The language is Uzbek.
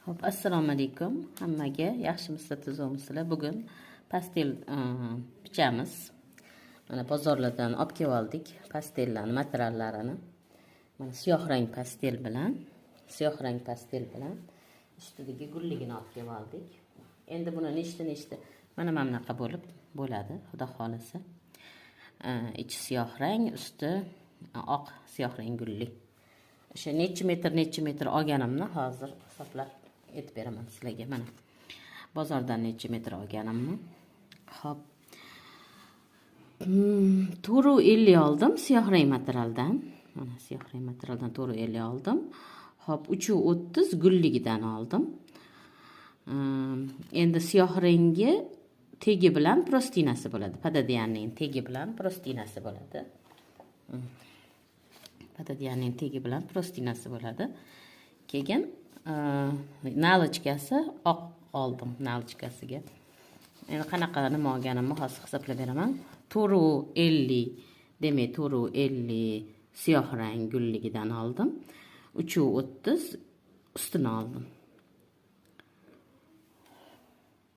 Hop, assalomu alaykum hammaga. Yaxshimisizlar, tuzukmisizlar? Bugun pastel bichamiz. Mana bozorlardan olib kelib oldik pastellarni, materiallarini. Mana siyoh rang pastel bilan, ustidagi gulligini olib kelib oldik. Endi buni nechta mana bunaqa bo'ladi, xudo xolisa. Ichi siyoh rang, usti oq siyoh rang gulli. O'sha necha metr olganimni hozir hisoblab aytib beraman sizlarga. Mana bozordan necha metr olganimni. Xo'p. 450 oldim siyoh rang materialdan. Mana siyoh rang materialdan 450 oldim. Xo'p, 330 gulligidan oldim. Endi siyoh rangi tegi bilan prostinasi bo'ladi. Padadiyanning tegi bilan prostinasi bo'ladi. Padadiyanning tegi bilan prostinasi bo'ladi. Keyin nalichkasi oq oldim, nalichkasiga. Endi qanaqa nima olganimni hozir hisoblab beraman. 450, demak 450 siyoh rang gulligidan oldim. 330 ustini oldim.